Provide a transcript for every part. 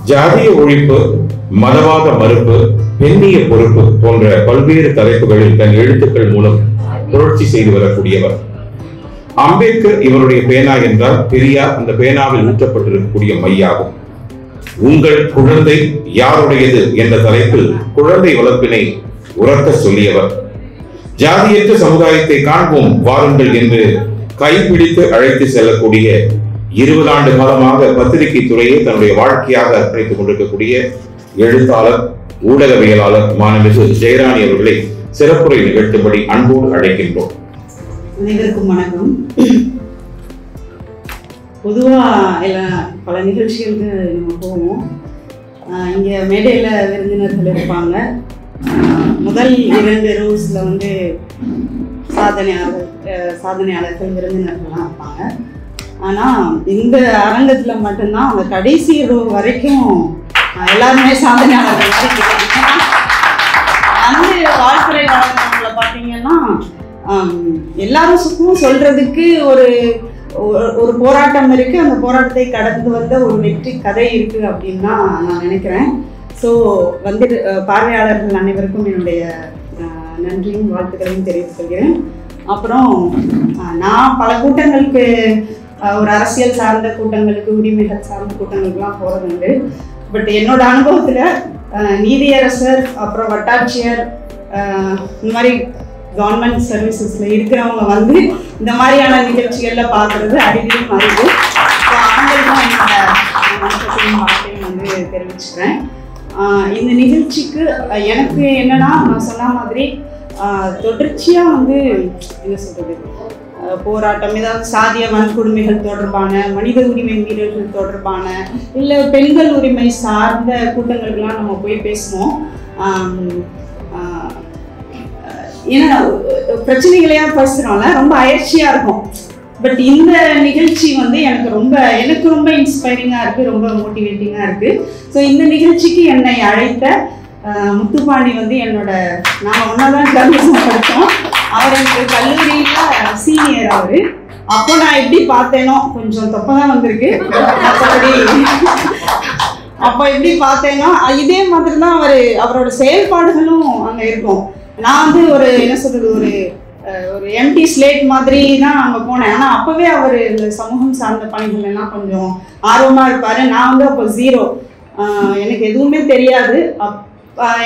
ஜாதிய ஒழிப்பு, மதவாத மறுப்பு, பெண்ணிய பொறுப்பு போன்ற பல்வேறு தலைப்புகளில் தன் எழுத்துக்கள் மூலம் புரட்சி செய்து வரக்கூடியவர். அம்பேத்கர் இவருடைய பேனா என்றால் பெரியார் அந்த பேனாவில் ஊற்றப்பட்டிருக்கக்கூடிய மையாகும். உங்கள் குழந்தை யாருடையது என்ற தலைப்பில் குழந்தை வளர்ப்பினை உறக்க சொல்லியவர். ஜாதியற்ற சமுதாயத்தை காண்போம் வாருங்கள் என்று கைப்பிடித்து அழைத்து செல்லக்கூடிய 20 ஆண்டு காலமாக பத்திரிகை துறையை தன்னுடைய வாழ்க்கையாக அர்ப்பணித்துக் கொண்டிருக்கக்கூடிய எழுத்தாளர், ஊடகவியலாளர் மாண்புமிகு ஜெயராணி அவர்களை சிறப்புரை நிகழ்த்தும்படி அன்போடு அழைக்கின்றோம். அனைவருக்கும் வணக்கம். பொதுவாக பல நிகழ்ச்சிகளுக்கு நம்ம போவோம். இங்கே மேடையில் விருந்தினர்கள் இருப்பாங்க. முதல் 2 ரோஸில் வந்து சாதனையாளர்கள் விருந்தினர்கள்லாம் இருப்பாங்க. ஆனால் இந்த அரங்கத்தில் மட்டும்தான் அந்த கடைசி ரோ வரைக்கும் எல்லாருமே சாதனையாளர்கள் வந்து வாழ்த்துறை வழங்குறவங்களை பார்த்தீங்கன்னா எல்லாரும் சுத்தமும் சொல்றதுக்கு ஒரு போராட்டம் இருக்கு. அந்த போராட்டத்தை கடந்து வந்த ஒரு வெற்றி கதை இருக்கு அப்படின்னு தான் நான் நினைக்கிறேன். ஸோ வந்து பார்வையாளர்கள் அனைவருக்கும் என்னுடைய நன்றியும் வாழ்த்துக்களையும் தெரிவித்துக் கொள்கிறேன். அப்புறம் நான் பல கூட்டங்களுக்கு, ஒரு அரசியல் சார்ந்த கூட்டங்களுக்கு, உரிமைகள் சார்ந்த கூட்டங்களுக்குலாம் போகிறது உண்டு. பட் என்னோட அனுபவத்தில் நீதியரசர், அப்புறம் வட்டாட்சியர், இந்த மாதிரி கவர்மெண்ட் சர்வீசஸில் இருக்கிறவங்க வந்து இந்த மாதிரியான நிகழ்ச்சிகளில் பார்க்குறது அடிக்கடி மறைவு. ஸோ அவங்களுக்கும் என்னோட மனசையும் வார்த்தையும் வந்து தெரிவிச்சுக்கிறேன். இந்த நிகழ்ச்சிக்கு எனக்கு என்னன்னா, நான் சொன்ன மாதிரி தொடர்ச்சியாக வந்து என்ன சொல்கிறது, போராட்டம், ஏதாவது சாதிய வன்கொடுமைகள் தொடர்பான, மனித உரிமை மீறல்கள் தொடர்பான, இல்லை பெண்கள் உரிமை சார்ந்த கூட்டங்களுக்கெல்லாம் நம்ம போய் பேசுவோம். ஏன்னா பிரச்சனைகளையா பேசுகிறோம்ல, ரொம்ப அயற்சியாக இருக்கும். பட் இந்த நிகழ்ச்சி வந்து எனக்கு ரொம்ப இன்ஸ்பைரிங்காக இருக்குது, ரொம்ப மோட்டிவேட்டிங்காக இருக்குது. ஸோ இந்த நிகழ்ச்சிக்கு என்னை அழைத்த முத்துப்பாண்டி வந்து நாங்கள் ஒன்றா தான் ஜர்னலிசம் படித்தோம். அவர் எனக்கு கல்லூரியில் சீனியர். அவர் அப்போ நான் எப்படி பார்த்தேனோ, கொஞ்சம் தொப்பை தான் வந்திருக்கு, அப்போ எப்படி பார்த்தேனோ இதே மாதிரி தான் அவரோட செயல்பாடுகளும் அங்கே இருக்கும். நான் வந்து ஒரு எம்டி ஸ்லேட் மாதிரி தான் அங்கே போனேன். ஆனால் அப்போவே அவர் இந்த சமூகம் சார்ந்த பணிகள் எல்லாம் கொஞ்சம் ஆர்வமாக இருப்பார். நான் வந்து அப்போ 0, எனக்கு எதுவுமே தெரியாது.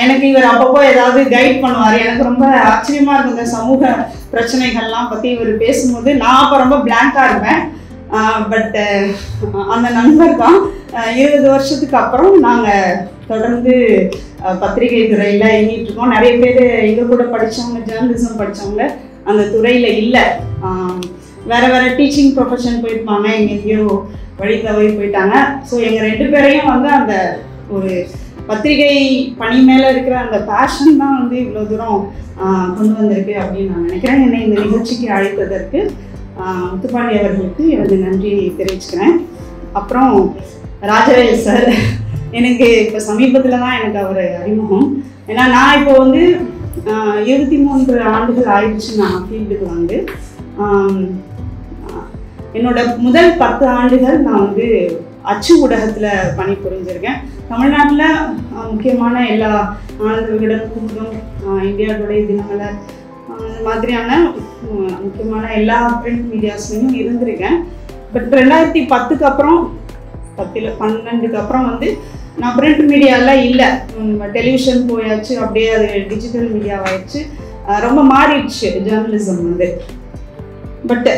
எனக்கு இவர் அப்பப்போ ஏதாவது கைட் பண்ணுவார். எனக்கு ரொம்ப ஆச்சரியமாக இருக்கும் இந்த சமூக பிரச்சனைகள்லாம் பற்றி இவர் பேசும்போது. நான் அப்போ ரொம்ப பிளாங்காக இருப்பேன். பட் அந்த நண்பர் தான் 20 வருஷத்துக்கு அப்புறம் நாங்கள் தொடர்ந்து பத்திரிகை துறையில் இயங்கிட்டு இருக்கோம். நிறைய பேர் எங்கள் கூட படித்தவங்க, ஜேர்னலிசம் படித்தவங்க அந்த துறையில் இல்லை, வேறு டீச்சிங் ப்ரொஃபஷன் போயிருப்பாங்க, எங்கேயோ வழி தவறி போயிட்டாங்க. ஸோ எங்கள் 2 பேரையும் வந்து அந்த ஒரு பத்திரிகை பணி மேலே இருக்கிற அந்த பேஷன் தான் வந்து இவ்வளோ தூரம் கொண்டு வந்திருக்கு அப்படின்னு நான் நினைக்கிறேன். என்னை இந்த நிகழ்ச்சிக்கு அழைத்ததற்கு முத்துப்பாண்டி அவர்களுக்கு எனது நன்றி தெரிவிச்சுக்கிறேன். அப்புறம் ராஜவேல் சார், எனக்கு இப்போ சமீபத்தில் தான் எனக்கு அவர் அறிமுகம். ஏன்னா நான் இப்போ வந்து 23 ஆண்டுகள் ஆயிடுச்சு நான் ஃபீல்டுக்கு வந்து. என்னோட முதல் 10 ஆண்டுகள் நான் வந்து அச்சு ஊடகத்தில் பணிபுரிஞ்சிருக்கேன். தமிழ்நாட்டில் முக்கியமான எல்லா ஆனந்த விகடன், குமுதம், இந்தியா டுடே, தினமலர், இந்த மாதிரியான முக்கியமான எல்லா பிரிண்ட் மீடியாஸ்லையும் இருந்திருக்கேன். பட் 2010க்கு அப்புறம் 12க்கு அப்புறம் வந்து நான் பிரிண்ட் மீடியாவில் இல்லை, டெலிவிஷன் போயாச்சு, அப்படியே அது டிஜிட்டல் மீடியாவாயிடுச்சு. ரொம்ப மாறிடுச்சு ஜேர்னலிசம் வந்து. பட்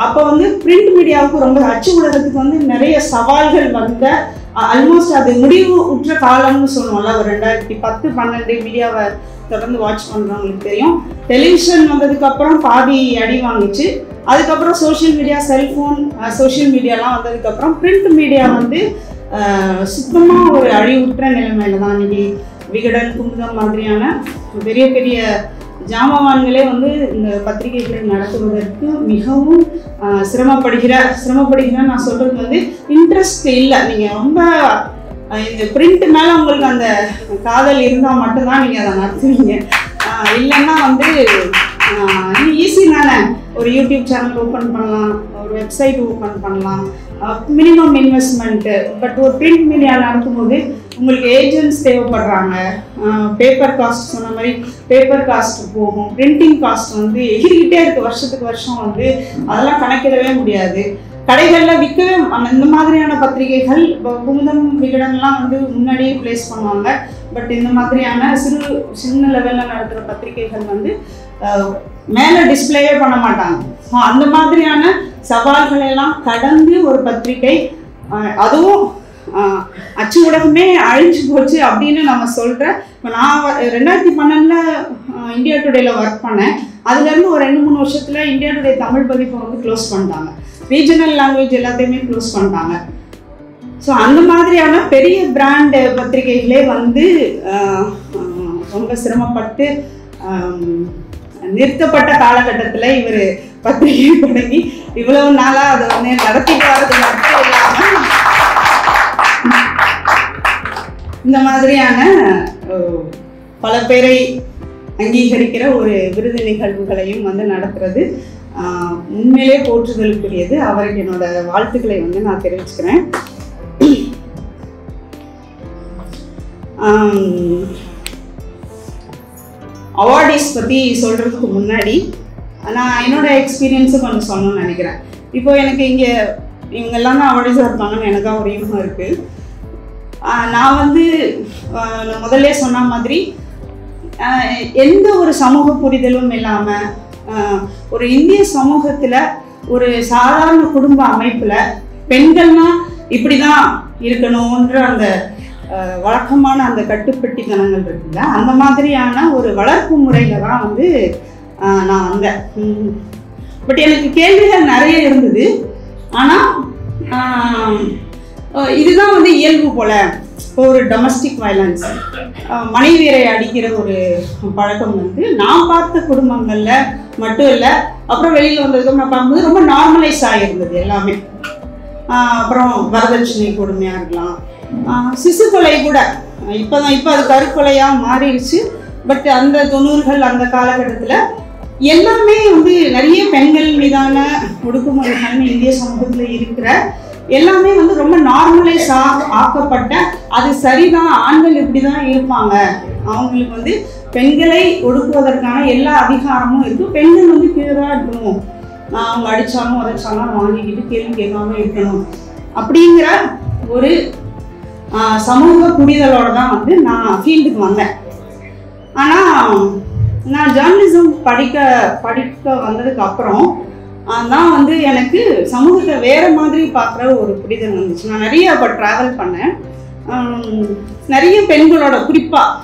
அப்போ வந்து பிரிண்ட் மீடியாவுக்கு ரொம்ப, அச்சு ஊடகத்துக்கு வந்து நிறைய சவால்கள் வந்த, ஆல்மோஸ்ட் அது முடிவு உற்ற காலம்னு சொல்லுவோம்ல. ஒரு 2010-12 மீடியாவை தொடர்ந்து வாட்ச் பண்ணுறவங்களுக்கு தெரியும். டெலிவிஷன் வந்ததுக்கப்புறம் பாதி அடி வாங்கிச்சு. அதுக்கப்புறம் சோஷியல் மீடியா, செல்ஃபோன், சோஷியல் மீடியாலாம் வந்ததுக்கப்புறம் பிரிண்ட் மீடியா வந்து சுத்தமாக ஒரு அழிவுற்ற நிலைமையில தான். இன்னைக்கு விகடன், குமுதம் மாதிரியான பெரிய பெரிய ஜாமவான்களே வந்து இந்த பத்திரிகைகளை நடத்துவதற்கு மிகவும் சிரமப்படுகிற நான் சொல்கிறது வந்து இன்ட்ரெஸ்ட் இல்லை. நீங்கள் ரொம்ப இந்த பிரிண்ட் மேலே உங்களுக்கு அந்த காதல் இருந்தால் மட்டும்தான் நீங்கள் அதை நடத்துவீங்க. இல்லைன்னா வந்து ஈஸி தானே, ஒரு யூடியூப் சேனல் ஓப்பன் பண்ணலாம், ஒரு வெப்சைட் ஓப்பன் பண்ணலாம், மினிமம் இன்வெஸ்ட்மெண்ட்டு. பட் ஒரு பிரிண்ட் மீடியா நடக்கும்போது உங்களுக்கு ஏஜென்ட்ஸ் தேவைப்படுறாங்க, பேப்பர் காஸ்ட் சொன்ன மாதிரி பேப்பர் காஸ்ட் போகும், பிரிண்டிங் காஸ்ட் வந்து எகிரிக்கிட்டே இருக்குது வருஷத்துக்கு வருஷம் வந்து, அதெல்லாம் கணக்கிடவே முடியாது. கடைகளில் விற்கவே இந்த மாதிரியான பத்திரிகைகள் இப்போ குமுதம் விகடன்லாம் வந்து முன்னாடியே ப்ளேஸ் பண்ணுவாங்க. பட் இந்த மாதிரியான சின்ன லெவலில் நடத்துகிற பத்திரிகைகள் வந்து மேலே டிஸ்பிளேவே பண்ண மாட்டாங்க. ஸோ அந்த மாதிரியான சவால்களெல்லாம் கடந்து ஒரு பத்திரிகை, அதுவும் அச்சு ஊடகமே அழிஞ்சு போச்சு அப்படின்னு நம்ம சொல்கிறேன். இப்போ நான் 2012 இந்தியா டுடேல ஒர்க் பண்ணேன். அதுலேருந்து ஒரு 2-3 வருஷத்தில் இந்தியா டுடே தமிழ் பதிப்பை வந்து க்ளோஸ் பண்ணிட்டாங்க. ரீஜனல் லாங்குவேஜ் எல்லாத்தையுமே க்ளோஸ் பண்ணிட்டாங்க. ஸோ அந்த மாதிரியான பெரிய பிராண்டு பத்திரிகைகளே வந்து ரொம்ப சிரமப்பட்டு நிறுத்தப்பட்ட காலகட்டத்தில் இவர் பத்திரிகை தொடங்கி இவ்வளவு நாளாக அதை வந்து நடத்திட்டு வர்றது மட்டும் இல்லாமல் இந்த மாதிரியான பல பேரை அங்கீகரிக்கிற ஒரு விருது நிகழ்வுகளையும் வந்து நடத்துறது உண்மையிலே போற்றுதலுக்குரியது. அவருக்கு என்னோட வாழ்த்துக்களை வந்து நான் தெரிவிச்சுக்கிறேன். அவார்டிஸ் பற்றி சொல்கிறதுக்கு முன்னாடி நான் என்னோட எக்ஸ்பீரியன்ஸை கொஞ்சம் சொல்லணும்னு நினைக்கிறேன். இப்போ எனக்கு இங்கே இவங்கெல்லாம் தான் அவார்டிஸாக இருப்பாங்கன்னு எனக்காக ஒரு யூகம் இருக்குது. நான் வந்து முதல்ல சொன்ன மாதிரி எந்த ஒரு சமூக புரிதலும் இல்லாமல் ஒரு இந்திய சமூகத்தில் ஒரு சாதாரண குடும்ப அமைப்பில் பெண்கள்னா இப்படி தான் இருக்கணுன்ற அந்த வழக்கமான அந்த கட்டுப்பட்டித்தனங்கள் இருக்குல்ல, அந்த மாதிரியான ஒரு வளர்ப்பு முறையில் தான் வந்து நான் வந்தேன். பட் எனக்கு கேள்விகள் நிறைய இருந்தது. ஆனால் இதுதான் வந்து இயல்பு போல. இப்போ ஒரு டொமஸ்டிக் வயலன்ஸ், மனைவியரை அடிக்கிற ஒரு பழக்கம் வந்து நான் பார்த்த குடும்பங்களில் மட்டும் இல்லை, அப்புறம் வெளியில் வந்ததுக்கு நான் பார்க்கும்போது ரொம்ப நார்மலைஸ் ஆகிருந்தது எல்லாமே. அப்புறம் வரதட்சணை கொடுமையாக இருக்கலாம், சிசு கொலை கூட இப்போ அது கருக்கொலையாக மாறிடுச்சு. பட் அந்த 90கள் அந்த காலகட்டத்தில் எல்லாமே வந்து நிறைய பெண்கள் மீதான ஒடுக்குமுறைகள் இந்திய சமூகத்தில் இருக்கிற எல்லாமே வந்து ரொம்ப நார்மலைஸ் ஆக்கப்பட்ட, அது சரிதான், ஆண்கள் இப்படி தான் இருப்பாங்க, அவங்களுக்கு வந்து பெண்களை ஒடுக்குவதற்கான எல்லா அதிகாரமும் இருக்குது, பெண்கள் வந்து கீழாக இருக்கணும், அவங்க அடித்தாலும் உதச்சாலும் வாங்கிக்கிட்டு கேள்வி கேட்காம இருக்கணும் அப்படிங்கிற ஒரு சமூக புரிதலோடு தான் வந்து நான் ஃபீல்டுக்கு வந்தேன். ஆனால் நான் ஜேர்னலிசம் படிக்க வந்ததுக்கு அப்புறம் தான் வந்து எனக்கு சமூகத்தை வேறு மாதிரி பார்க்குற ஒரு புரிதல் வந்துச்சு. நான் நிறைய அப்போ ட்ராவல் பண்ணேன். நிறைய பெண்களோட குறிப்பாக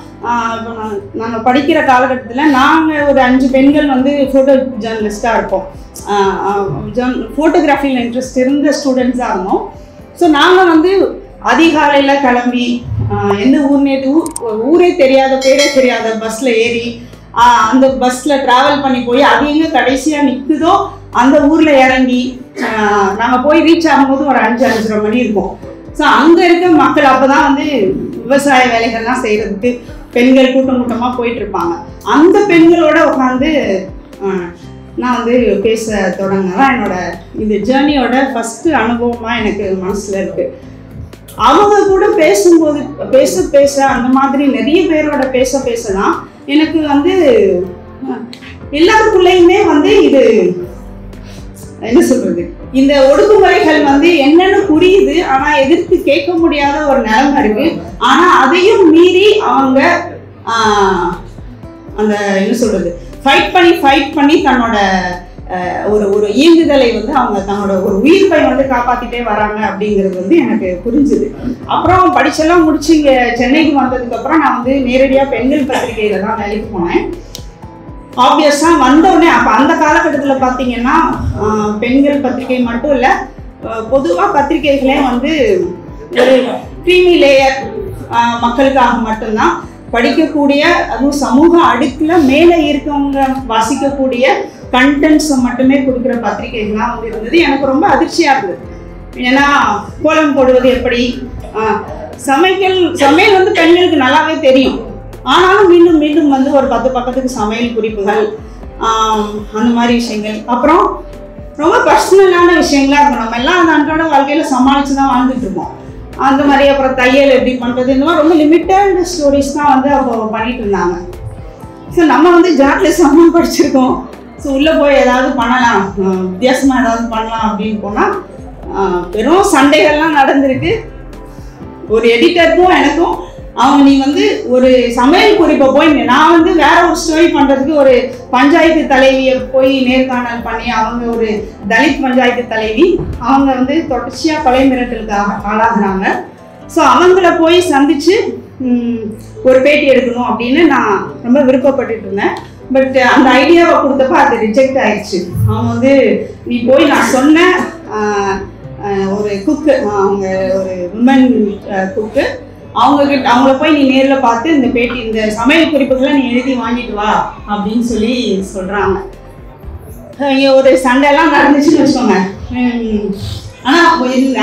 இப்போ நாங்கள் படிக்கிற காலகட்டத்தில் நாங்கள் ஒரு 5 பெண்கள் வந்து ஃபோட்டோ ஜேர்னலிஸ்ட்டாக இருப்போம். ஃபோட்டோகிராஃபியில் இன்ட்ரெஸ்ட் இருந்த ஸ்டூடெண்ட்ஸாக இருந்தோம். ஸோ நாங்கள் வந்து அதிகாலையில் கிளம்பி எந்த ஊரே தெரியாத பேரே தெரியாத பஸ்ஸில் ஏறி அந்த பஸ்ஸில் ட்ராவல் பண்ணி போய் அது எங்கே கடைசியாக நிற்குதோ அந்த ஊரில் இறங்கி நாங்கள் போய் ரீச் ஆகும்போது ஒரு 5-5:30 மணி இருக்கும். ஸோ அங்கே இருக்க மக்கள் அப்போ தான் வந்து விவசாய வேலைகள்லாம் செய்கிறதுக்கு பெண்கள் கூட்டமாக போயிட்டுருப்பாங்க. அந்த பெண்களோட உட்காந்து நான் வந்து பேச தொடங்கினதான் என்னோட இந்த ஜேர்னியோட ஃபஸ்ட்டு அனுபவமாக எனக்கு மனசில் இருக்குது. அவங்க கூட பேசும்போது பேச அந்த மாதிரி நிறைய பேரோட பேச தான் எனக்கு வந்து எல்லாருக்குள்ளேயுமே வந்து இது என்ன சொல்றது, இந்த ஒடுக்குமுறைகள் வந்து என்னன்னு புரியுது, ஆனா எதிர்த்து கேட்க முடியாத ஒரு நிலைமை இருக்கு. ஆனா அதையும் மீறி அவங்க அந்த என்ன சொல்றது ஃபைட் பண்ணி தன்னோட ஒரு இயங்குதலை வந்து அவங்க தன்னோட ஒரு உயிர்ப்பை வந்து காப்பாற்றிட்டே வராங்க அப்படிங்கிறது வந்து எனக்கு புரிஞ்சுது. அப்புறம் படிச்செல்லாம் முடிச்சு இங்கே சென்னைக்கு வந்ததுக்கப்புறம் நான் வந்து நேரடியாக பெண்கள் பத்திரிகையில் தான் வேலைக்கு போனேன். ஆப்வியஸாக வந்தவுடனே அப்போ அந்த காலகட்டத்தில் பார்த்தீங்கன்னா பெண்கள் பத்திரிகை மட்டும் இல்லை, பொதுவாக பத்திரிகைகளே வந்து ஒரு க்ரீமி லேயர் மக்களுக்காக மட்டும்தான் படிக்கக்கூடிய, அதுவும் சமூக அடுக்கில் மேலே இருக்கவங்க வாசிக்கக்கூடிய கண்டென்ட்ஸை மட்டுமே கொடுக்குற பத்திரிகைகள்லாம் வந்து இருந்தது. எனக்கு ரொம்ப அதிர்ச்சியாக இருந்தது. ஏன்னா கோலம் போடுவது எப்படி, சமையல் வந்து பெண்களுக்கு நல்லாவே தெரியும், ஆனாலும் மீண்டும் மீண்டும் வந்து ஒரு 10 பக்கத்துக்கு சமையல் குறிப்புகள் அந்த மாதிரி விஷயங்கள். அப்புறம் ரொம்ப பர்சனலான விஷயங்களா இருக்கும். நம்ம எல்லாம் அந்த அன்றாட வாழ்க்கையில் சமாளித்து தான் வாழ்ந்துட்டு இருக்கோம். அந்த மாதிரி அப்புறம் தையல் எப்படி பண்ணுறது, இந்த மாதிரி ரொம்ப லிமிட்டட் ஸ்டோரிஸ் தான் வந்து அப்போ பண்ணிட்டு இருந்தாங்க. ஸோ நம்ம வந்து ஜாட்லெஸ் அம்மா படிச்சிருக்கோம். ஸோ உள்ளே போய் ஏதாவது பண்ணலாம், வித்தியாசமாக ஏதாவது பண்ணலாம் அப்படின்னு போனால் வெறும் சண்டைகள்லாம் நடந்திருக்கு. ஒரு எடிட்டருக்கும் எனக்கும் அவங்க நீ வந்து ஒரு சமையல் குறிப்பை போய் நான் வந்து வேற ஒரு ஸ்டோரி பண்ணுறதுக்கு ஒரு பஞ்சாயத்து தலைவியை போய் நேர்காணல் பண்ணி, அவங்க ஒரு தலித் பஞ்சாயத்து தலைவி, அவங்க வந்து தொடர்ச்சியாக கொலை மிரட்டலுக்கு ஆளாகிறாங்க. ஸோ அவங்கள போய் சந்தித்து ஒரு பேட்டி எடுக்கணும் அப்படின்னு நான் ரொம்ப விருப்பப்பட்டுட்டு இருந்தேன். பட் அந்த ஐடியாவை கொடுத்தப்ப அது ரிஜெக்ட் ஆயிடுச்சு. அவங்க வந்து நீ போய் நான் சொன்ன ஒரு குக்கு, அவங்க ஒரு விமன் குக்கு, அவங்கள போய் நீ நேரில் பார்த்து இந்த பேட்டி இந்த சமையல் குறிப்புகளை நீ எழுதி வாங்கிட்டு வா அப்படின்னு சொல்லி சொல்கிறாங்க. இங்கே ஒரு சண்டைலாம் நடந்துச்சுன்னு வச்சுக்கோங்க. ஆனால்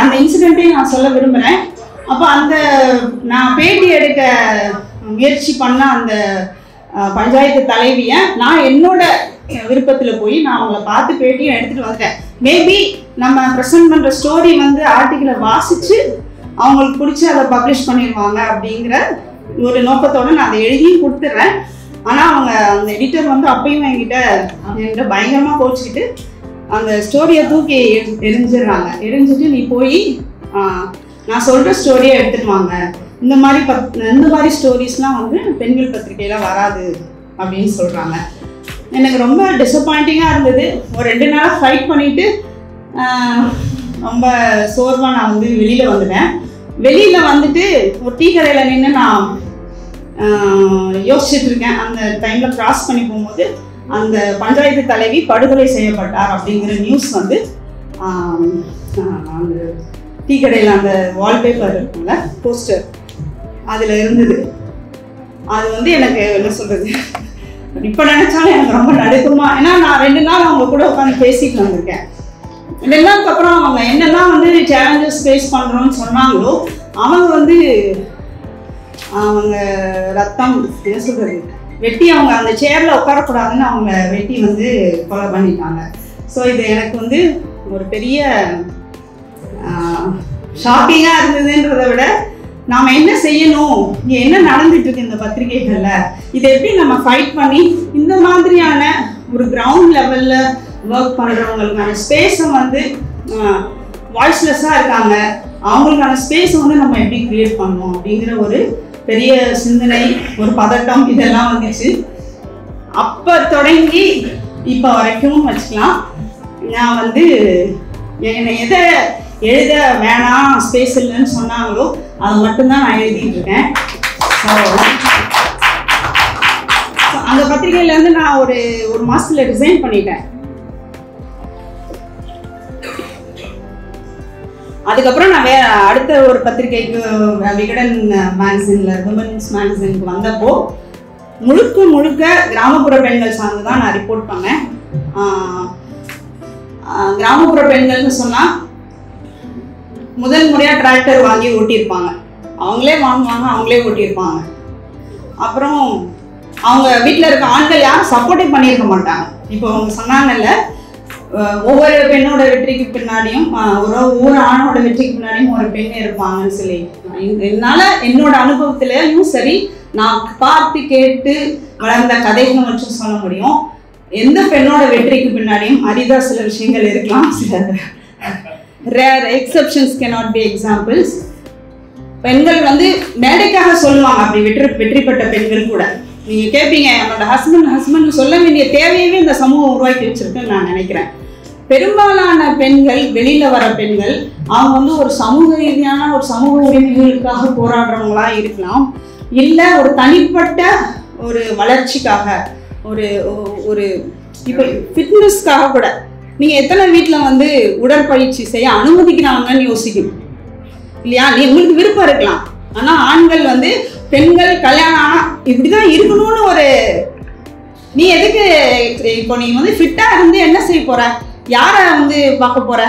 அந்த இன்சிடெண்ட்டையும் நான் சொல்ல விரும்புகிறேன். அப்போ அந்த நான் பேட்டி எடுக்க முயற்சி பண்ண அந்த பஞ்சாயத்து தலைவியை நான் என்னோட விருப்பத்தில் போய் நான் அவங்கள பார்த்து பேட்டியும் எடுத்துகிட்டு வந்தேன். மேபி நம்ம ப்ரெசென்ட் பண்ணுற ஸ்டோரி வந்து ஆர்டிக்கிளை வாசித்து அவங்களுக்கு பிடிச்சி அதை பப்ளிஷ் பண்ணிடுவாங்க அப்படிங்கிற ஒரு நோக்கத்தோடு நான் அதை எழுதியும் கொடுத்துட்றேன். ஆனால் அவங்க அந்த எடிட்டர் வந்து அப்பயும் என்கிட்ட பயங்கரமாக கோச்சிக்கிட்டு அந்த ஸ்டோரியை தூக்கி எரிஞ்சிடுறாங்க. எரிஞ்சிட்டு நீ போய் நான் சொல்கிற ஸ்டோரியை எடுத்துகிட்டு வாங்க, இந்த மாதிரி ஸ்டோரிஸ்லாம் வந்து பெண்கள் பத்திரிகையில் வராது அப்படின்னு சொல்கிறாங்க. எனக்கு ரொம்ப டிசப்பாயிண்டிங்காக இருந்தது. ஒரு 2 நாளாக ஃபைட் பண்ணிவிட்டு ரொம்ப சோர்வாக நான் வந்து வெளியில் வந்துட்டேன். வெளியில் வந்துட்டு ஒரு டீ கடையில் நின்று நான் யோசிச்சுட்டு இருக்கேன். அந்த டைமில் கிராஸ் பண்ணி போகும்போது அந்த பஞ்சாயத்து தலைவி படுகொலை செய்யப்பட்டார் அப்படிங்கிற நியூஸ் வந்து அந்த டீ கடையில் அந்த வால்பேப்பர் இருக்குல்ல, போஸ்டர், அதில் இருந்தது. அது வந்து எனக்கு என்ன சொல்கிறது, இப்போ நினச்சாலும் எனக்கு ரொம்ப நடுக்குமா. ஏன்னா நான் 2 நாள் அவங்க கூட உட்காந்து பேசிட்டு வந்திருக்கேன். 2 நாளுக்கு அப்புறம் அவங்க என்னெல்லாம் வந்து சேலஞ்சஸ் ஃபேஸ் பண்ணுறோன்னு சொன்னாங்களோ அவங்க வந்து அவங்க ரத்தம் என்ன சொல்கிறது வெட்டி அவங்க அந்த சேரில் உட்காரக்கூடாதுன்னு அவங்க வெட்டி வந்து கொலை பண்ணிட்டாங்க. ஸோ இது எனக்கு வந்து ஒரு பெரிய ஷாக்கிங்காக இருந்ததுன்றதை விட நாம் என்ன செய்யணும், இங்கே என்ன நடந்துட்டுருக்கு இந்த பத்திரிகைகளில், இதை எப்படி நம்ம ஃபைட் பண்ணி இந்த மாதிரியான ஒரு கிரவுண்ட் லெவலில் ஒர்க் பண்ணுறவங்களுக்கான ஸ்பேஸை வந்து வாய்ஸ்லெஸ்ஸாக இருக்காங்க, அவங்களுக்கான ஸ்பேஸை வந்து நம்ம எப்படி க்ரியேட் பண்ணணும் அப்படிங்கிற ஒரு பெரிய சிந்தனை, ஒரு பதட்டம் இதெல்லாம் வந்துச்சு. அப்போ தொடங்கி இப்போ வரைக்கும் வச்சுக்கலாம். நான் வந்து என்னை எதை எழுத வேணாம் ஸ்பேஸ் இல்லைன்னு சொன்னாங்களோ அதை மட்டும்தான் நான் எழுதிட்டு இருக்கேன். அந்த பத்திரிகையிலேருந்து நான் ஒரு மாதத்தில் ரிசைன் பண்ணிட்டேன். அதுக்கப்புறம் நான் அடுத்த ஒரு பத்திரிகைக்கு விகடன் மேகசினில் விமன்ஸ் மேகசினுக்கு வந்தப்போ முழுக்க கிராமப்புற பெண்கள் சார்ந்து தான் நான் ரிப்போர்ட் பண்ணேன். கிராமப்புற பெண்கள்னு சொன்னால் முதல் முறையாக டிராக்டர் வாங்கி ஓட்டியிருப்பாங்க, அவங்களே வாங்குவாங்க, அவங்களே ஓட்டியிருப்பாங்க. அப்புறம் அவங்க வீட்டில் இருக்க ஆண்கள் யாரும் சப்போர்ட்டே பண்ணியிருக்க மாட்டாங்க. இப்போ அவங்க சொன்னாங்கல்ல, ஒவ்வொரு பெண்ணோட வெற்றிக்கு பின்னாடியும் ஒவ்வொரு ஆணோட வெற்றிக்கு பின்னாடியும் ஒரு பெண் இருப்பாங்கன்னு சொல்லி என்னால் என்னோட அனுபவத்திலையும் சரி நான் பார்த்து கேட்டு வளர்ந்த கதைகளை வச்சும் சொல்ல முடியும். எந்த பெண்ணோட வெற்றிக்கு பின்னாடியும் அரிதா சில விஷயங்கள் இருக்கலாம், சில rare exceptions cannot be examples. பெண்கள் வந்து மேடைக்காக சொல்லுவாங்க அப்படி வெற்றி பெற்ற பெண்கள் கூட. நீங்கள் கேட்பீங்க, என்னோட ஹஸ்பண்ட் சொல்ல வேண்டிய தேவையவே இந்த சமூகம் உருவாக்கி வச்சிருக்குன்னு நான் நினைக்கிறேன். பெரும்பாலான பெண்கள், வெளியில் வர பெண்கள், அவங்க வந்து ஒரு சமூக ரீதியான ஒரு சமூக உரிமைகளுக்காக போராடுறவங்களா இருக்கலாம், இல்லை ஒரு தனிப்பட்ட ஒரு வளர்ச்சிக்காக, ஒரு இப்போ ஃபிட்னஸ்க்காக கூட. நீங்கள் எத்தனை வீட்டில் வந்து உடற்பயிற்சி செய்ய அனுமதிக்கிறாங்கன்னு யோசிக்கணும் இல்லையா? உங்களுக்கு விருப்பம் இருக்கலாம், ஆனால் ஆண்கள் வந்து பெண்கள் கல்யாணம் ஆனால் இப்படி தான் இருக்கணும்னு ஒரு, நீ எதுக்கு இப்போ நீ வந்து ஃபிட்டாக இருந்து என்ன செய்ய போகிற, யாரை வந்து பார்க்க போகிற,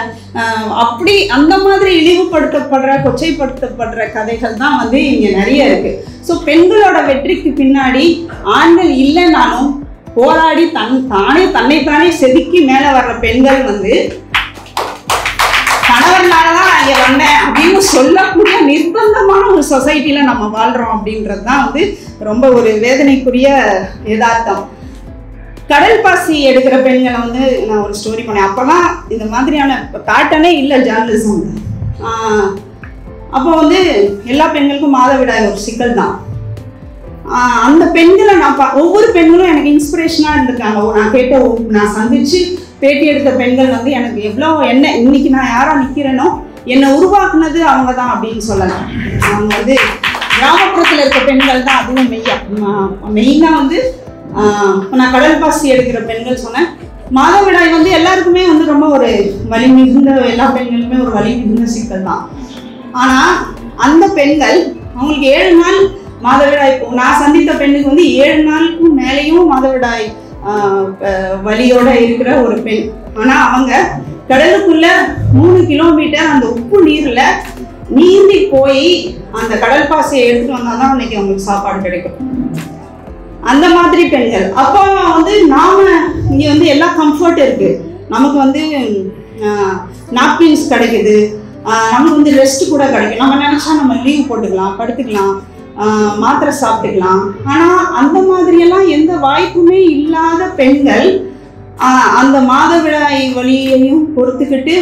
அப்படி அந்த மாதிரி இழிவுபடுத்தப்படுற கொச்சைப்படுத்தப்படுற கதைகள் தான் வந்து இங்கே நிறைய இருக்குது. ஸோ பெண்களோட வெற்றிக்கு பின்னாடி ஆண்கள் இல்லைனாலும் போராடி தன்னைத்தானே செதுக்கி மேலே வர்ற பெண்கள் வந்து இங்கே வந்தேன் அப்படின்னு சொல்லக்கூடிய நிர்பந்தமான ஒரு சொசைட்டியில் நம்ம வாழ்கிறோம் அப்படின்றது தான் வந்து ரொம்ப ஒரு வேதனைக்குரிய யதார்த்தம். கடல் பாசி எடுக்கிற பெண்களை வந்து நான் ஒரு ஸ்டோரி பண்ணேன். அப்போ தான் இந்த மாதிரியான பேட்டர்னே இல்லை ஜேர்னலிசம். அப்போ வந்து எல்லா பெண்களுக்கும் மாதவிடாய் ஒரு சிக்கல் தான். அந்த பெண்களை நான் ஒவ்வொரு பெண்களும் எனக்கு இன்ஸ்பிரேஷனாக இருந்திருக்காங்க. நான் சந்திச்சு பேட்டி எடுத்த பெண்கள் வந்து எனக்கு எவ்வளோ என்ன இன்னைக்கு நான் யாராக நிற்கிறேனோ என்னை உருவாக்குனது அவங்க தான் அப்படின்னு சொல்லலாம். அவங்க வந்து கிராமப்புறத்தில் இருக்க பெண்கள் தான் அதுவும் மெயினாக வந்து நான் கடல் பாசி எடுக்கிற பெண்கள் சொன்னேன். மாதவிடாய் வந்து எல்லாருக்குமே வந்து ரொம்ப ஒரு வலி மிகுந்த, எல்லா பெண்களுமே ஒரு வலி மிகுந்த சிக்கல் தான். ஆனால் அந்த பெண்கள் அவங்களுக்கு 7 நாள் மாதவிடாய், நான் சந்தித்த பெண்ணுக்கு வந்து 7 நாளுக்கும் மேலேயும் மாதவிடாய் வலியோட இருக்கிற ஒரு பெண். ஆனால் அவங்க கடலுக்குள்ள 3 கிலோமீட்டர் அந்த உப்பு நீரில் நீந்தி போய் அந்த கடல் பாசியை எடுத்துட்டு வந்தால் தான் அன்னைக்கு அவங்களுக்கு சாப்பாடு கிடைக்கும். அந்த மாதிரி பெண்கள். அப்போ வந்து நாம இங்கே வந்து எல்லா கம்ஃபர்ட் இருக்கு. நமக்கு வந்து நாப்கின்ஸ் கிடைக்குது, நமக்கு வந்து ரெஸ்ட் கூட கிடைக்கும். நம்ம நினச்சா நம்ம லீவ் போட்டுக்கலாம், படுத்துக்கலாம், மாத்திரை சாப்பிட்டுக்கலாம். ஆனால் அந்த மாதிரியெல்லாம் எந்த வாய்ப்புமே இல்லாத பெண்கள் அந்த மாதவிடாய் வலியையும் பொறுத்துக்கிட்டு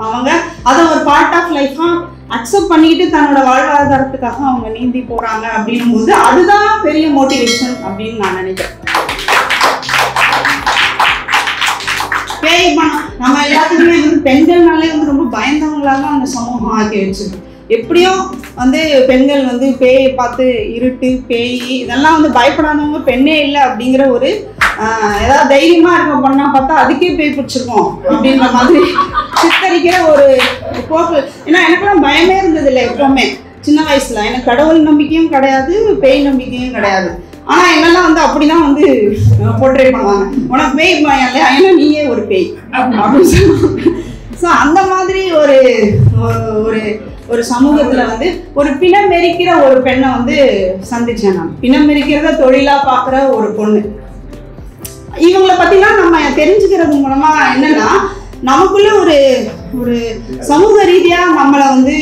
அவங்க அதை ஒரு பார்ட் ஆஃப் லைஃபாக அக்செப்ட் பண்ணிக்கிட்டு தன்னோட வாழ்வாதாரத்துக்காக அவங்க நீந்தி போகிறாங்க அப்படின்னும் போது அதுதான் பெரிய மோட்டிவேஷன் அப்படின்னு நான் நினைக்கிறேன். பேய் பணம் நம்ம எல்லாத்துக்குமே வந்து பெண்கள்னாலே வந்து ரொம்ப பயந்தவங்களாக அந்த சமூகம் ஆக்கி வச்சிருக்கு. எப்படியோ வந்து பெண்கள் வந்து பேயை பார்த்து இருட்டு பேய் இதெல்லாம் வந்து பயப்படாதவங்க பெண்ணே இல்லை அப்படிங்கிற ஒரு ஏதாவது தைரியமாக இருக்க பொண்ணா பார்த்தா அதுக்கே பேய் பிடிச்சிருக்கோம் அப்படின்ற மாதிரி சித்தரிக்கிற ஒரு போக்கு. ஏன்னா எனக்குலாம் பயமே இருந்தது இல்லை எப்பவுமே சின்ன வயசுல. எனக்கு கடவுள் நம்பிக்கையும் கிடையாது, பேய் நம்பிக்கையும் கிடையாது. ஆனால் என்னெல்லாம் வந்து அப்படிதான் வந்து போர்ட்ரே பண்ணுவாங்க, உனக்கு பேய் பயம் இல்லையா, ஏன்னா நீயே ஒரு பேய் அப்படின்னு சொல்லுவாங்க. ஸோ அந்த மாதிரி ஒரு ஒரு ஒரு சமூகத்தில் வந்து ஒரு பிணமெரிக்கிற ஒரு பெண்ணை வந்து சந்திச்சேன் நான். பிணமெரிக்கிறத தொழிலாக பார்க்குற ஒரு பொண்ணு. இவங்களை பற்றிலாம் நம்ம தெரிஞ்சுக்கிறது மூலமாக என்னன்னா நமக்குள்ள ஒரு ஒரு சமூக ரீதியாக நம்மளை வந்து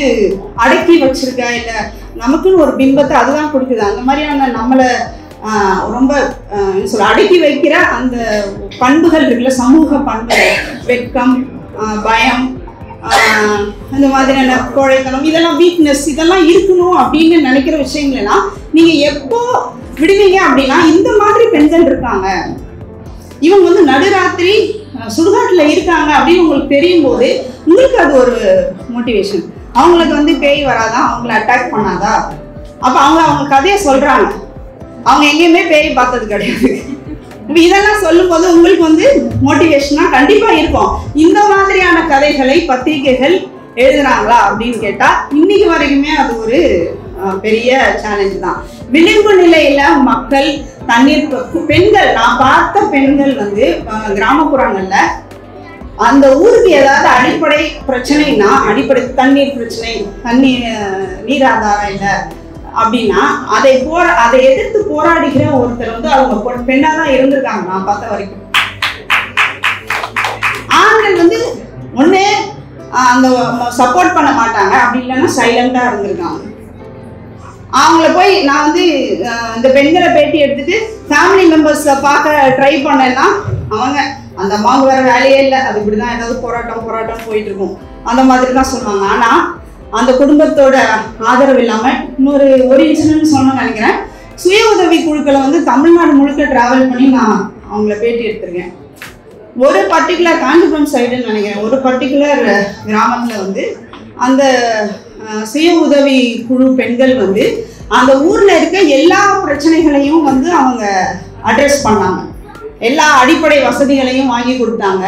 அடக்கி வச்சிருக்க இல்லை நமக்குன்னு ஒரு பிம்பத்தை அதுதான் கொடுக்குது. அந்த மாதிரியான நம்மளை ரொம்ப அடக்கி வைக்கிற அந்த பண்புகள் இருக்குல்ல, சமூக பண்புகள், வெட்கம், பயம், இந்த மாதிரியான கோழைத்தனம், இதெல்லாம் வீக்னஸ், இதெல்லாம் இருக்கணும் அப்படின்னு நினைக்கிற விஷயங்கள்லாம் நீங்கள் எப்போ விடுவீங்க அப்படின்னா இந்த மாதிரி பெண்கள் இருக்காங்க, இவங்க வந்து நடுராத்திரி சுடுகாட்டில் இருக்காங்க அப்படின்னு உங்களுக்கு தெரியும் போது உங்களுக்கு அது ஒரு மோட்டிவேஷன். அவங்களுக்கு வந்து பேய் வராதா, அவங்கள அட்டாக் பண்ணாதா, அப்போ அவங்க கதையை சொல்கிறாங்க, அவங்க எங்கேயுமே பேய் பார்த்தது கிடையாது. இதெல்லாம் சொல்லும் போது உங்களுக்கு வந்து மோட்டிவேஷனா கண்டிப்பா இருக்கும். இந்த மாதிரியான கதைகளை பத்திரிகைகள் எழுதுறாங்களா அப்படின்னு கேட்டா இன்னைக்கு வரைக்குமே அது ஒரு பெரிய சேலஞ்ச் தான். விளிம்பு நிலையில மக்கள் தண்ணீர் பெண்கள், நான் பார்த்த பெண்கள் வந்து கிராமப்புறங்கள்ல அந்த ஊருக்கு ஏதாவது அடிப்படை பிரச்சனைனா, அடிப்படை தண்ணீர் பிரச்சனை, நீர் ஆதாரம் இல்லை அப்படின்னா அதை எதிர்த்து போராடுகிற ஒருத்தர் வந்து அவங்க பெண்ணா தான் இருந்திருக்காங்க நான் பார்த்த வரைக்கும். ஆண்கள் வந்து ஒண்ணு அந்த சப்போர்ட் பண்ண மாட்டாங்க, அப்படி இல்லைன்னா சைலண்டா இருந்திருக்காங்க. அவங்கள போய் நான் வந்து இந்த பெண்களை பேட்டி எடுத்துட்டு ஃபேமிலி மெம்பர்ஸை பார்க்க ட்ரை பண்ணேன்னா அவங்க அந்த அம்மாவுக்கு வேற வேலையே இல்லை, அது இப்படிதான் ஏதாவது போராட்டம் போயிட்டு இருக்கும் அந்த மாதிரி தான் சொல்லுவாங்க. ஆனா அந்த குடும்பத்தோட ஆதரவு இல்லாமல் ஒரு இன்சிடென்ட் சொல்லணும்னு நினைக்கிறேன். சுய உதவி குழுக்களை வந்து தமிழ்நாடு முழுக்க டிராவல் பண்ணி நான் அவங்கள பேட்டி எடுத்திருக்கேன். ஒரு பர்டிகுலர் காஞ்சிபுரம் சைடுன்னு நினைக்கிறேன், ஒரு பர்டிகுலர் கிராமத்தில் வந்து அந்த சுய உதவி குழு பெண்கள் வந்து அந்த ஊரில் இருக்க எல்லா பிரச்சனைகளையும் வந்து அவங்க அட்ரஸ் பண்ணாங்க, எல்லா அடிப்படை வசதிகளையும் வாங்கி கொடுத்தாங்க.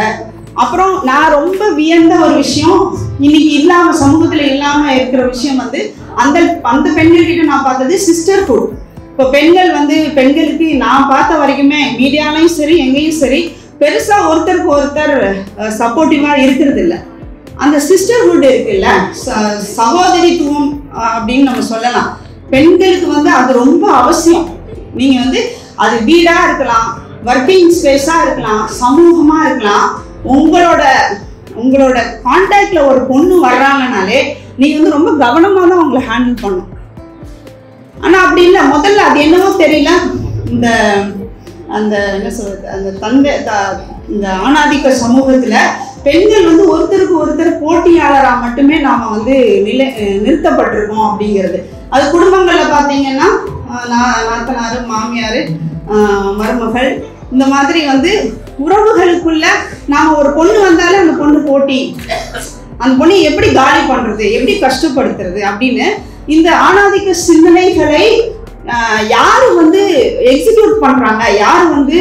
அப்புறம் நான் ரொம்ப வியந்த ஒரு விஷயம், இன்னைக்கு இல்லாம சமூகத்துல இல்லாம இருக்கிற விஷயம் வந்து அந்த பெண்கள்கிட்ட நான் பார்த்தது சிஸ்டர்ஹுட். இப்போ பெண்களுக்கு நான் பார்த்த வரைக்குமே மீடியாலையும் சரி எங்கேயும் சரி பெருசா ஒருத்தருக்கு ஒருத்தர் சப்போர்ட்டிவா இருக்கிறது இல்லை. அந்த சிஸ்டர்ஹுட் இருக்குல்ல, சகோதரித்துவம் அப்படின்னு நம்ம சொல்லலாம். பெண்களுக்கு வந்து அது ரொம்ப அவசியம். நீங்க வந்து அது வீடா இருக்கலாம், ஒர்க்கிங் ஸ்பேஸா இருக்கலாம், சமூகமா இருக்கலாம், உங்களோட உங்களோட கான்டாக்ட்ல ஒரு பொண்ணு வர்றாங்கனாலே நீங்க வந்து ரொம்ப கவனமா தான் அவங்களை ஹேண்டில் பண்ணும். ஆனா அப்படி இல்லை, முதல்ல அது என்னவோ தெரியல, இந்த அந்த என்ன சொல்றது, அந்த இந்த ஆணாதிக்க சமூகத்துல பெண்கள் வந்து ஒருத்தருக்கு ஒருத்தர் போட்டியாளராக மட்டுமே நாம வந்து நிறுத்தப்பட்டிருக்கோம் அப்படிங்கிறது. அது குடும்பங்கள்ல பார்த்தீங்கன்னா நாத்தனாரு, மாமியார், மருமகள், இந்த மாதிரி வந்து உறவுகளுக்குள்ள நாம ஒரு பொண்ணு வந்தாலே அந்த பொண்ணு போட்டி, அந்த பொண்ணை எப்படி காலி பண்றது, எப்படி கஷ்டப்படுத்துறது அப்படின்னு இந்த ஆணாதிக்க சிந்தனைகளை யாரு வந்து எக்ஸிக்யூட் பண்றாங்க, யாரு வந்து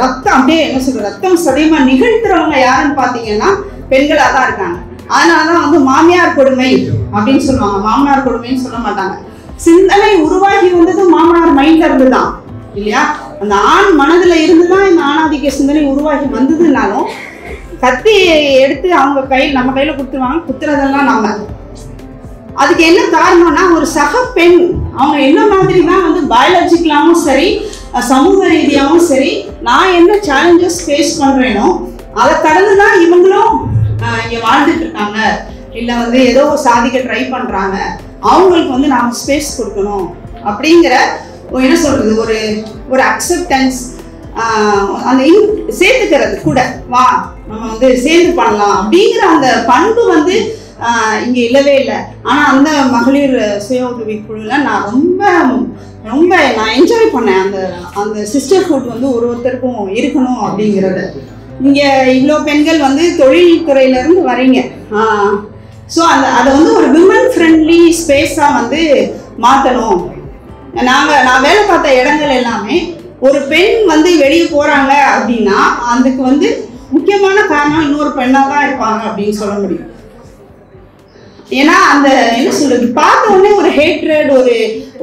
ரத்தம் அப்படியே என்ன சொல்ற ரத்தம் சதயமா நிகழ்த்துறவங்க யாருன்னு பாத்தீங்கன்னா பெண்களா தான் இருக்காங்க. அதனாலதான் வந்து மாமியார் கொடுமை அப்படின்னு சொல்லுவாங்க, மாமனார் கொடுமைன்னு சொல்ல மாட்டாங்க. சிந்தனை உருவாகி வந்தது மாமனார் மைண்ட்ல இருந்துதான் இல்லையா, அந்த ஆண் மனதுல இருந்துதான் இந்த ஆணாதிக்க சிந்தனை உருவாகி வந்ததுனாலும் கத்தி எடுத்து அவங்க கையில் நம்ம கையில குத்துவாங்க, குத்துறதெல்லாம் நம்ம. அதுக்கு என்ன காரணம்னா ஒரு சக பெண் அவங்க என்ன மாதிரி தான் வந்து பயாலஜிக்கலாவும் சரி சமூக ரீதியாகவும் சரி நான் என்ன சேலஞ்சஸ் ஃபேஸ் பண்றேனோ அதை கடந்து தான் இவங்களும் இங்க வாழ்ந்துட்டு இருக்காங்க, இல்லை வந்து ஏதோ சாதிக்க ட்ரை பண்றாங்க, அவங்களுக்கு வந்து நாம ஸ்பேஸ் கொடுக்கணும் அப்படிங்கிற என்ன சொல்றது ஒரு ஒரு அக்செப்டன்ஸ், அந்த சேர்த்துக்கிறது கூட வா நம்ம வந்து சேர்ந்து பண்ணலாம் அப்படிங்கிற அந்த பண்பு வந்து இங்க இல்லவே இல்லை. ஆனா அந்த மகளிர் சுய உதவி குழுல நான் ரொம்ப ரொம்ப நான் என்ஜாய் பண்ணேன். அந்த அந்த சிஸ்டர்ஹுட் வந்து ஒருத்தருக்கும் இருக்கணும் அப்படிங்கிறத. இங்க இவ்வளோ பெண்கள் வந்து தொழில் துறையில இருந்து வரீங்க, ஸோ அதை வந்து ஒரு விமன் ஃப்ரெண்ட்லி ஸ்பேஸா வந்து மாற்றணும். நான் வேலை பார்த்த இடங்கள் எல்லாமே ஒரு பெண் வந்து வெளியே போறாங்க அப்படின்னா அதுக்கு வந்து முக்கியமான காரணம் இன்னொரு பெண்ணாக தான் இருப்பாங்க அப்படின்னு சொல்ல முடியும். ஏன்னா அந்த என்ன சொல்றது பார்த்த உடனே ஒரு ஹேட்ரட்,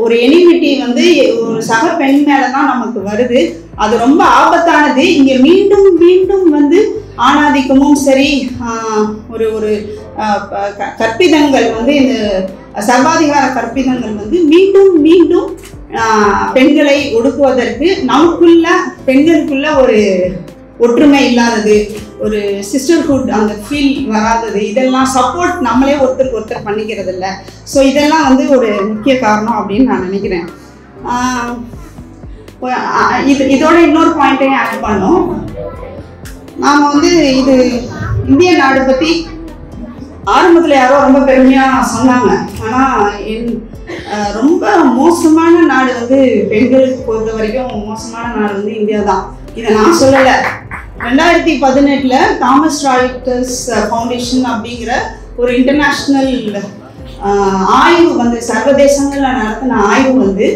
ஒரு எனிமிட்டி வந்து ஒரு சக பெண் மேலதான் நமக்கு வருது. அது ரொம்ப ஆபத்தானது. இங்க மீண்டும் மீண்டும் வந்து ஆணாதிக்கமும் சரி ஒரு ஒரு கற்பிதங்கள் வந்து இந்த சர்வாதிகார கற்பிதங்கள் வந்து மீண்டும் மீண்டும் பெண்களை ஒடுக்குவதற்கு நமக்குள்ள பெண்களுக்குள்ள ஒரு ஒற்றுமை இல்லாதது, ஒரு சிஸ்டர்ஹுட் அந்த ஃபீல் வராதது, இதெல்லாம் சப்போர்ட் நம்மளே ஒருத்தருக்கு ஒருத்தர் பண்ணிக்கிறது இல்லை. ஸோ இதெல்லாம் வந்து ஒரு முக்கிய காரணம் அப்படின்னு நான் நினைக்கிறேன். இதோட இன்னொரு பாயிண்ட்டையும் ஆட் பண்ணோம். நாம் வந்து இது இந்திய நாடு பற்றி ஆரம்பத்தில் யாரோ ரொம்ப பெருமையாக சொன்னாங்க. ஆனால் ரொம்ப மோசமான நாடு வந்து பெண்களுக்கு பொறுத்த வரைக்கும் மோசமான நாடு வந்து இந்தியா தான். இதை நான் சொல்லலை. 2018 தாமஸ் ராய்ட்டர்ஸ் ஃபவுண்டேஷன் அப்படிங்கிற ஒரு இன்டர்நேஷ்னல் ஆய்வு வந்து சர்வதேசங்களில் நடத்தின ஆய்வு வந்து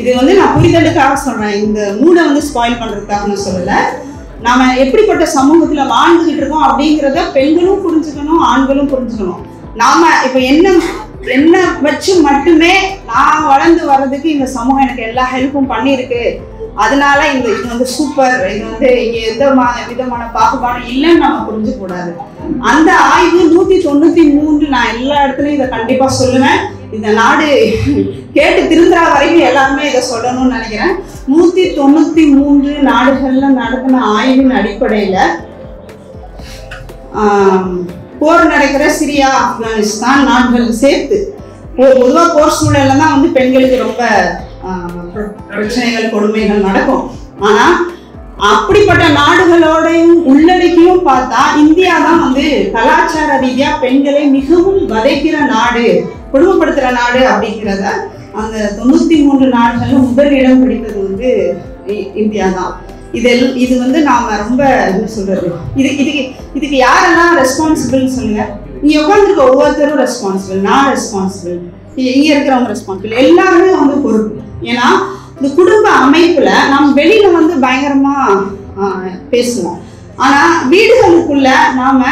இது வந்து நான் புரிதலுக்காக சொல்கிறேன், இந்த மூடை வந்து ஸ்பாயில் பண்ணுறதுக்காக நான் சொல்லலை. நாம் எப்படிப்பட்ட சமூகத்தில் வாழ்ந்துகிட்டு இருக்கோம் அப்படிங்கிறத பெண்களும் புரிஞ்சுக்கணும், ஆண்களும் புரிஞ்சுக்கணும். நாம் இப்போ என்ன வச்சு மட்டுமே நான் வளர்ந்து வர்றதுக்கு இந்த சமூகம் எனக்கு எல்லா ஹெல்ப்பும் பண்ணியிருக்கு, அதனால இது வந்து சூப்பர், இது வந்து இங்கே எந்த விதமான பாகுபாடும் இல்லைன்னு நம்ம புரிஞ்சுக்க கூடாது. அந்த ஆய்வு 193 நான் எல்லா இடத்துலையும் இதை கண்டிப்பாக சொல்லுவேன். இந்த நாடு கேட்டு திருந்துறா வரைக்கும் எல்லாருமே இதை சொல்லணும்னு நினைக்கிறேன். 193 நாடுகள்ல நடத்தின ஆய்வின் அடிப்படையில போர் நடக்கிற சிரியா, ஆப்கானிஸ்தான் நாடுகள் சேர்த்து பொதுவாக போர் சூழல்ல தான் வந்து பெண்களுக்கு ரொம்ப பிரச்சனைகள் கொடுமைகள் நடக்கும். ஆனா அப்படிப்பட்ட நாடுகளோடையும் உள்ளடக்கியும் பார்த்தா இந்தியா தான் வந்து கலாச்சார ரீதியா பெண்களை மிகவும் வதைக்கிற நாடு, கொடுமைப்படுத்துற நாடு அப்படிங்கிறத அந்த 93 நாடுகள்ல முதல் இடம் பிடித்தது வந்து இந்தியா தான். இது வந்து நாம ரொம்ப என்ன சொல்றது, இதுக்கு யாரெல்லாம் ரெஸ்பான்சிபிள் சொல்லுங்க. இங்க உட்காந்துருக்க ஒவ்வொருத்தரும் ரெஸ்பான்சிபிள், நான் ரெஸ்பான்சிபிள், இங்க இருக்கிறவங்க ரெஸ்பான்சிபிள், எல்லாருமே வந்து பொறுப்பு. ஏன்னா இந்த குடும்ப அமைப்புல நம்ம வெளியில வந்து பயங்கரமா பேசுவோம், ஆனா வீடுகளுக்குள்ள நாம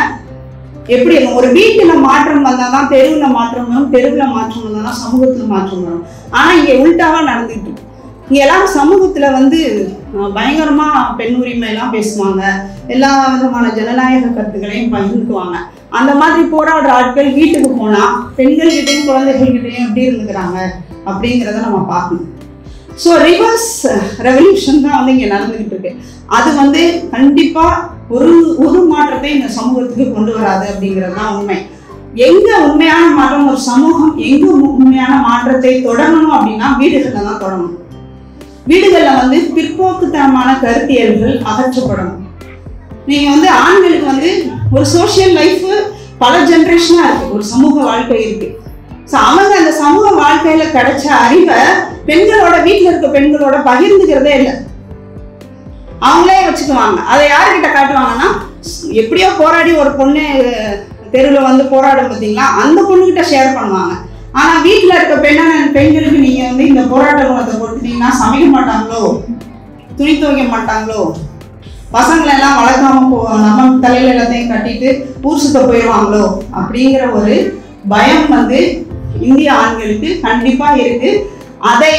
எப்படி ஒரு வீட்டுல மாற்றம் வந்தாதான் தெருவுல மாற்றம் வரும், தெருவுல மாற்றம் வந்தாதான் சமூகத்துல மாற்றம் வரும். ஆனா இங்க உள்டாவா நடந்துட்டு இருக்கு. இங்க எல்லாரும் சமூகத்துல வந்து பயங்கரமா பெண் உரிமை எல்லாம் பேசுவாங்க, எல்லா விதமான ஜனநாயக கருத்துக்களையும் பகிர்ந்துக்குவாங்க. அந்த மாதிரி போராடுற ஆட்கள் வீட்டுக்கு போனா பெண்கள் கிட்டையும் குழந்தைகள் கிட்டையும் எப்படி இருந்துக்கிறாங்க அப்படிங்கிறத நம்ம பார்க்கணும். ஸோ ரிவர்ஸ் ரெவல்யூஷன் தான் வந்து இங்கே நடந்துகிட்டு இருக்கு. அது வந்து கண்டிப்பா ஒரு மாற்றத்தை இந்த சமூகத்துக்கு கொண்டு வராது அப்படிங்கிறது தான் உண்மை. எங்க உண்மையான மாற்றம், ஒரு சமூகம் எங்க உண்மையான மாற்றத்தை தொடங்கணும் அப்படின்னா வீடுகளில் தான் தொடங்கணும். வீடுகளில் பிற்போக்குத்தனமான கருத்தியல்கள் அகற்றப்படணும். நீங்க ஆண்களுக்கு ஒரு சோசியல் லைஃப் பல ஜென்ரேஷனா இருக்கு, ஒரு சமூக வாழ்க்கை இருக்கு. ஸோ அவங்க அந்த சமூக வாழ்க்கையில கிடைச்ச அறிவை பெண்களோட, வீட்டில் இருக்க பெண்களோட பகிர்ந்துக்கிறதே இல்லை. அவங்களே வச்சுக்குவாங்க. அதை யாருக்கிட்ட காட்டுவாங்கன்னா, எப்படியோ போராடி ஒரு பொண்ணு தெருவில் போராடும் பார்த்தீங்களா, அந்த பொண்ணுகிட்ட ஷேர் பண்ணுவாங்க. ஆனால் வீட்டில் இருக்க பெண்களுக்கு நீங்கள் இந்த போராட்ட குணத்தை கொடுத்தீங்கன்னா சமைக்க மாட்டாங்களோ, துணி துவைக்க மாட்டாங்களோ, பசங்களெல்லாம் வளர்க்காம நம்ம தலையில எல்லாத்தையும் கட்டிட்டு ஊர் சுத்த போயிடுவாங்களோ அப்படிங்கிற ஒரு பயம் இந்திய ஆண்களுக்கு கண்டிப்பா இருக்கு. அதை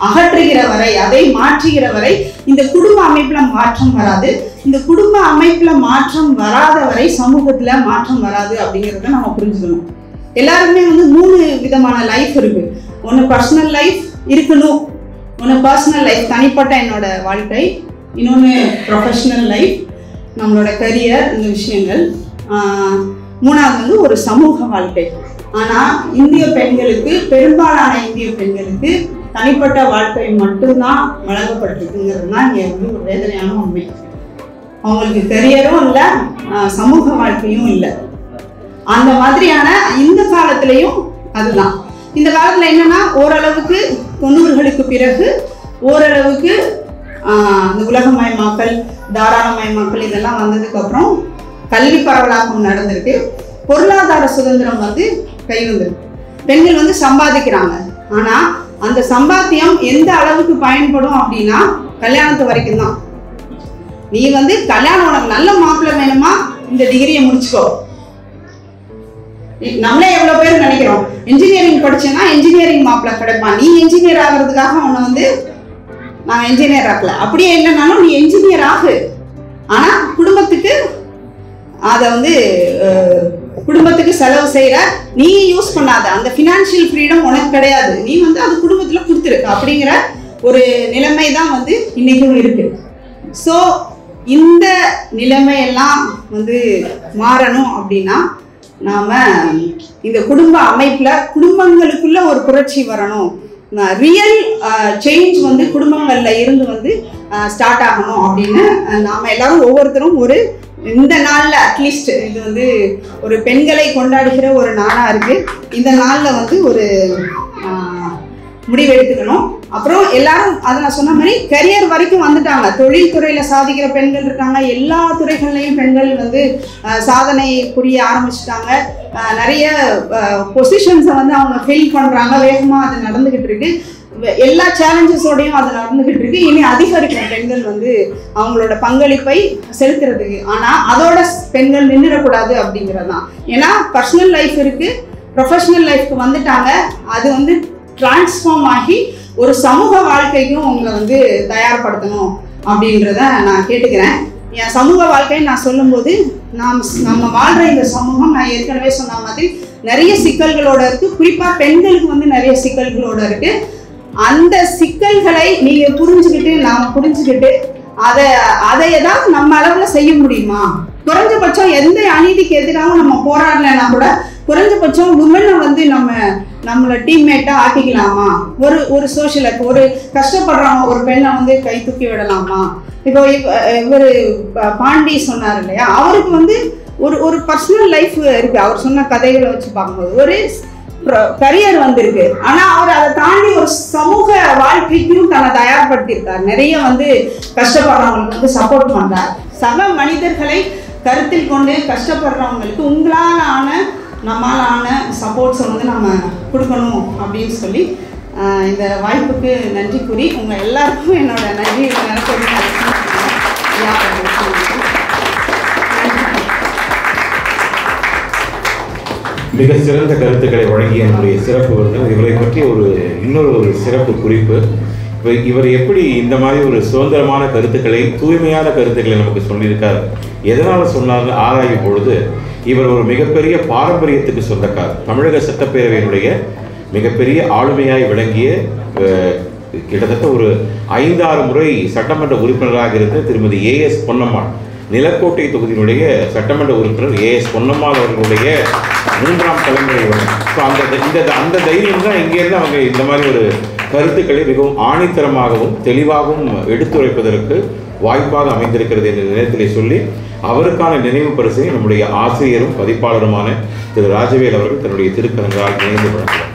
அகற்றுகிற வரை, அதை மாற்றுகிற வரை இந்த குடும்ப அமைப்புல மாற்றம் வராது. இந்த குடும்ப அமைப்புல மாற்றம் வராத வரை சமூகத்துல மாற்றம் வராது அப்படிங்கிறத நம்ம புரிஞ்சுக்கணும். எல்லாருமே 3 விதமான லைஃப் இருக்கு. ஒன்று பர்சனல் லைஃப் இருக்கணும், ஒன்று பர்சனல் லைஃப் தனிப்பட்ட என்னோட வாழ்க்கை, இன்னொன்று ப்ரொஃபஷனல் லைஃப் நம்மளோட கரியர், இந்த விஷயங்கள். மூணாவது ஒரு சமூக வாழ்க்கை. ஆனால் இந்திய பெண்களுக்கு, பெரும்பாலான இந்திய பெண்களுக்கு தனிப்பட்ட வாழ்க்கை மட்டும்தான் வழங்கப்பட்டிருக்குங்கிறது தான் இங்கே ஒரு வேதனையான உண்மை. அவங்களுக்கு கரியரும் இல்லை, சமூக வாழ்க்கையும் இல்லை. அந்த மாதிரியான இந்த காலத்திலையும் அதுதான். இந்த காலத்தில் என்னன்னா, ஓரளவுக்கு 90களுக்கு பிறகு ஓரளவுக்கு இந்த உலகமயமாக்கல், தாராளமயமாக்கல் இதெல்லாம் வந்ததுக்கப்புறம் கல்வி பரவலாக்கம் நடந்திருக்கு. பொருளாதார சுதந்திரம் கை வந்திருக்கு. பெண்கள் சம்பாதிக்கிறாங்க. ஆனால் அந்த சம்பாத்தியம் எந்த அளவுக்கு பயன்படும் அப்படின்னா கல்யாணத்து வரைக்கும் தான். நீ கல்யாணம், உனக்கு நல்ல மாப்பிள்ளை வேணுமா, இந்த டிகிரியை முடிச்சுக்கோ. நம்மளே எவ்வளவு பேர் நினைக்கிறோம், இன்ஜினியரிங் படிச்சேன்னா இன்ஜினியரிங் மாப்பிள்ளை கிடைப்பான், நீ இன்ஜினியர் ஆகிறதுக்காக உன்னை நான் இன்ஜினியர் ஆகல. அப்படியே இல்லைனாலும் நீ இன்ஜினியர் ஆகு, ஆனா குடும்பத்துக்கு அதை குடும்பத்துக்கு செலவு செய்யற நீ யூஸ் பண்ணாத, அந்த ஃபினான்ஷியல் ஃப்ரீடம் உனக்கு கிடையாது, நீ அது குடும்பத்துல கொடுத்துரு அப்படிங்கிற ஒரு நிலைமை தான் இன்னைக்கும் இருக்கு. ஸோ இந்த நிலைமையெல்லாம் மாறணும் அப்படின்னா நாம இந்த குடும்ப அமைப்புல குடும்பங்களுக்குள்ள ஒரு புரட்சி வரணும். ரியல் சேஞ்ச் குடும்பங்கள்ல இருந்து ஸ்டார்ட் ஆகணும் அப்படின்னு நாம எல்லாரும் ஒவ்வொருத்தரும் இந்த நாள்ல அட்லீஸ்ட் இது ஒரு பெண்களை கொண்டாடுகிற ஒரு நாளா இருக்கு. இந்த நாள்ல ஒரு முடிவு எடுத்துக்கணும். அப்புறம் எல்லாரும் அதை நான் சொன்ன மாதிரி கரியர் வரைக்கும் வந்துட்டாங்க. தொழில் துறையில சாதிக்கிற பெண்கள் இருக்காங்க. எல்லா துறைகள்லையும் பெண்கள் சாதனை புரிய ஆரம்பிச்சுட்டாங்க. நிறைய பொசிஷன்ஸை அவங்க ஃபில் பண்றாங்க. வேகமா அது நடந்துகிட்டு இருக்கு. எல்லா சேலஞ்சஸோடையும் அது நடந்துகிட்டு இருக்கு. இனி அதிகரிக்கும் பெண்கள் அவங்களோட பங்களிப்பை செலுத்துறதுக்கு. ஆனா அதோட பெண்கள் நின்றுடக்கூடாது அப்படிங்கிறது தான். ஏன்னா பர்சனல் லைஃப் இருக்கு, ப்ரொஃபஷனல் லைஃப்க்கு வந்துட்டாங்க. அது டிரான்ஸ்ஃபார்ம் ஆகி ஒரு சமூக வாழ்க்கைக்கும் உங்களை தயார்படுத்தணும் அப்படின்றத நான் கேட்டுக்கிறேன். என் சமூக வாழ்க்கைன்னு நான் சொல்லும்போது நம்ம வாழ்ற இந்த சமூகம் நான் ஏற்கனவே சொன்ன மாதிரி நிறைய சிக்கல்களோட இருக்கு. குறிப்பா பெண்களுக்கு நிறைய சிக்கல்களோட இருக்கு. அந்த சிக்கல்களை நீங்க புரிஞ்சுக்கிட்டு, நாம புரிஞ்சுக்கிட்டு அதை ஏதாவது நம்ம அளவுல செய்ய முடியுமா? குறைஞ்சபட்சம் எந்த அநீதிக்கு எதிராகவும் நம்ம போராடலைன்னா கூட குறைஞ்சபட்சம் உமனை நம்மளை டீம்மேட்டா ஆக்கிக்கலாமா? ஒரு சோஷியல் ஒரு கஷ்டப்படுறவங்க ஒரு பெண்ணை கை தூக்கி விடலாமா? இப்போ இவர் பாண்டி சொன்னார் இல்லையா, அவருக்கு ஒரு பர்சனல் லைஃப் இருக்கு. அவர் சொன்ன கதைகளை வச்சு பார்க்கும்போது ஒரு கரியர் வந்திருக்கு. ஆனா அவர் அதை தாண்டி ஒரு சமூக வாழ்க்கைக்கும் தன்னை தயார்படுத்தியிருக்கார். நிறைய கஷ்டப்படுறவங்களுக்கு சப்போர்ட் பண்றார். சக மனிதர்களை கருத்தில் கொண்டு கஷ்டப்படுறவங்களுக்கு உங்களால் ஆன நம்மால் ஆன சப்போர்ட்ஸை நம்ம கொடுக்கணும் அப்படின்னு சொல்லி இந்த வாய்ப்புக்கு நன்றி கூறி உங்கள் எல்லாருக்கும் என்னோட நன்றி மிக சிறந்த கருத்துக்களை வழங்கிய என்னுடைய சிறப்பு விருந்தினர். இவரை பற்றி இன்னொரு சிறப்பு குறிப்பு. இவர் எப்படி இந்த மாதிரி ஒரு சுதந்திரமான கருத்துக்களை, தூய்மையான கருத்துக்களை நமக்கு சொல்லியிருக்கார், எதனால் சொன்னார்னு ஆராயும் பொழுது இவர் ஒரு மிகப்பெரிய பாரம்பரியத்துக்கு சொந்தக்காரர். தமிழக சட்டப்பேரவையினுடைய மிகப்பெரிய ஆளுமையாய் விளங்கிய, கிட்டத்தட்ட ஒரு 5-6 முறை சட்டமன்ற உறுப்பினராக இருந்த திருமதி AS பொன்னம்மாள் நிலக்கோட்டை தொகுதியினுடைய சட்டமன்ற உறுப்பினர் ஏஎஸ் பொன்னம்மாள் அவர்களுடைய 3ஆம் தலைமுறை வரும். ஸோ அந்த தைரியம் தான் இங்கேருந்து அவங்க இந்த மாதிரி ஒரு கருத்துக்களை மிகவும் ஆணித்தரமாகவும் தெளிவாகவும் எடுத்துரைப்பதற்கு வாய்ப்பாக அமைந்திருக்கிறது என்ற நேரத்திலே சொல்லி அவருக்கான நினைவு பரிசை நம்முடைய ஆசிரியரும் பதிப்பாளருமான திரு ராஜவேல் அவர்கள் தன்னுடைய திருக்கரங்களால் நினைந்து வழங்குகிறார்.